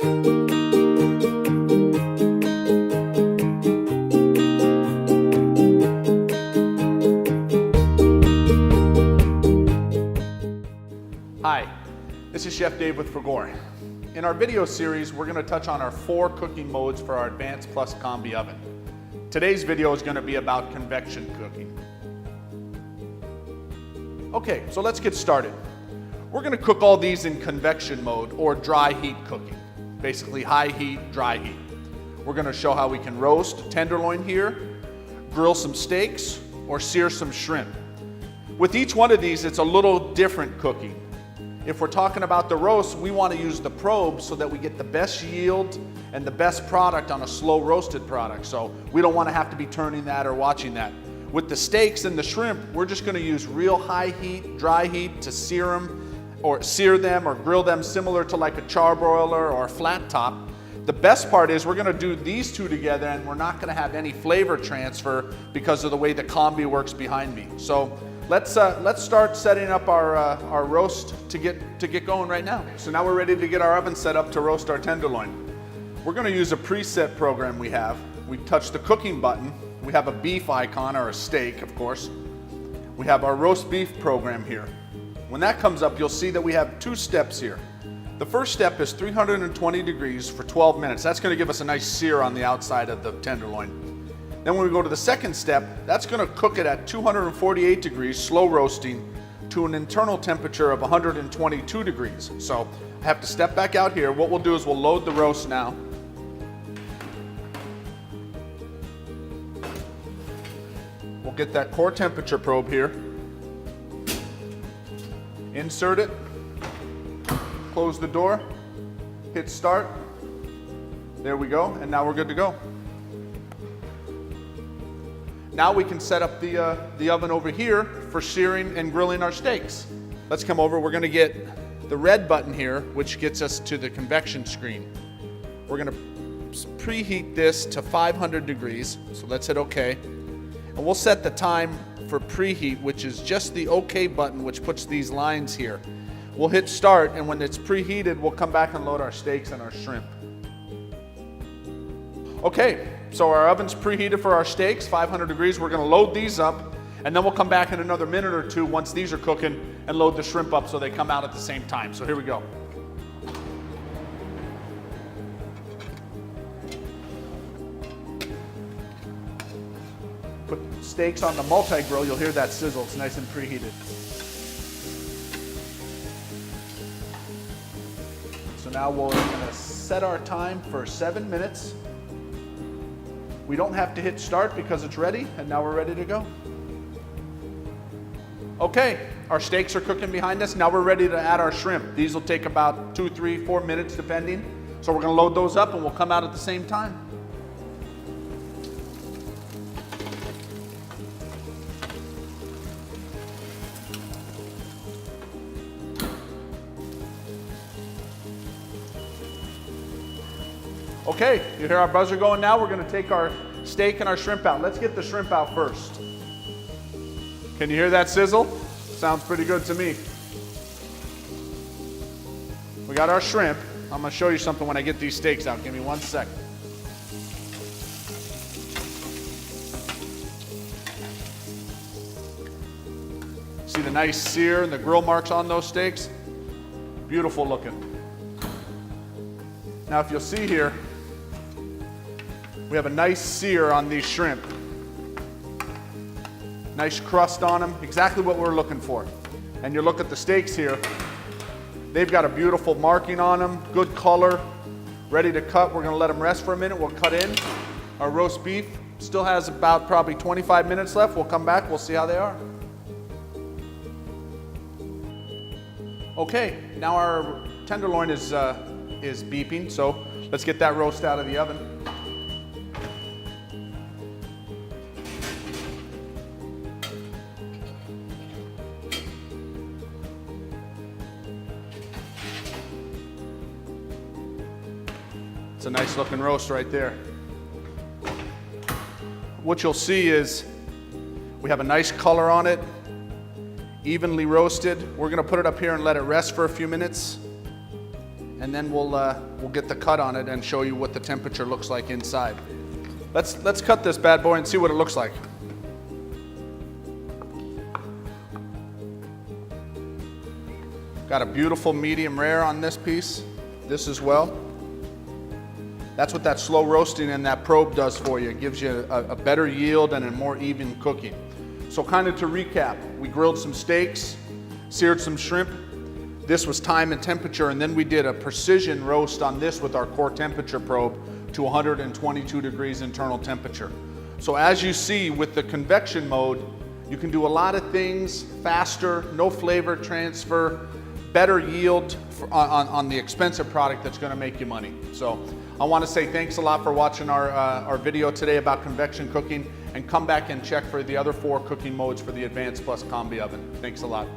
Hi, this is Chef Dave with Fagor. In our video series, we're going to touch on our 4 cooking modes for our Advanced Plus Combi oven. Today's video is going to be about convection cooking. Okay, so let's get started. We're going to cook all these in convection mode or dry heat cooking. Basically high heat, dry heat. We're going to show how we can roast tenderloin here, grill some steaks, or sear some shrimp. With each one of these, it's a little different cooking. If we're talking about the roast, we want to use the probe so that we get the best yield and the best product on a slow roasted product. So we don't want to have to be turning that or watching that. With the steaks and the shrimp, we're just going to use real high heat, dry heat to sear them or grill them similar to like a charbroiler or a flat top. The best part is we're going to do these two together and we're not going to have any flavor transfer because of the way the combi works behind me. So let's start setting up our roast to get going right now. So now we're ready to get our oven set up to roast our tenderloin. We're going to use a preset program we have. We touch the cooking button. We have a beef icon or a steak, of course. We have our roast beef program here. When that comes up, you'll see that we have 2 steps here. The first step is 320 degrees for 12 minutes. That's going to give us a nice sear on the outside of the tenderloin. Then when we go to the second step, that's going to cook it at 248 degrees, slow roasting, to an internal temperature of 122 degrees. So I have to step back out here. What we'll do is we'll load the roast now. We'll get that core temperature probe here. Insert it. Close the door. Hit start. There we go. And now we're good to go. Now we can set up the oven over here for searing and grilling our steaks. Let's come over. We're going to get the red button here, which gets us to the convection screen. We're going to preheat this to 500 degrees. So let's hit OK. And we'll set the time for preheat, which is just the OK button, which puts these lines here. We'll hit start, and when it's preheated, we'll come back and load our steaks and our shrimp. Okay, so our oven's preheated for our steaks, 500 degrees. We're going to load these up, and then we'll come back in another minute or 2 once these are cooking and load the shrimp up so they come out at the same time. So here we go. Put steaks on the multi-grill. You'll hear that sizzle. It's nice and preheated. So now we're going to set our time for 7 minutes. We don't have to hit start because it's ready, and now we're ready to go. Okay, our steaks are cooking behind us. Now we're ready to add our shrimp. These will take about 2, 3, 4 minutes depending. So we're going to load those up and we'll come out at the same time. Okay, you hear our buzzer going now? We're going to take our steak and our shrimp out. Let's get the shrimp out first. Can you hear that sizzle? Sounds pretty good to me. We got our shrimp. I'm going to show you something when I get these steaks out. Give me 1 second. See the nice sear and the grill marks on those steaks? Beautiful looking. Now if you'll see here, we have a nice sear on these shrimp. Nice crust on them, exactly what we're looking for. And you look at the steaks here, they've got a beautiful marking on them, good color, ready to cut. We're gonna let them rest for a minute. We'll cut in. Our roast beef still has about probably 25 minutes left. We'll come back, we'll see how they are. Okay, now our tenderloin is beeping, so let's get that roast out of the oven. It's a nice looking roast right there. What you'll see is we have a nice color on it, evenly roasted. We're gonna put it up here and let it rest for a few minutes. and then we'll get the cut on it and show you what the temperature looks like inside. Let's cut this bad boy and see what it looks like. Got a beautiful medium rare on this piece. This as well. That's what that slow roasting and that probe does for you. It gives you a better yield and a more even cooking. So kind of to recap, we grilled some steaks, seared some shrimp. This was time and temperature, and then we did a precision roast on this with our core temperature probe to 122 degrees internal temperature. So as you see with the convection mode, you can do a lot of things faster, no flavor transfer, better yield on the expensive product that's going to make you money. So I want to say thanks a lot for watching our video today about convection cooking, and come back and check for the other 4 cooking modes for the Advanced Plus Combi Oven. Thanks a lot.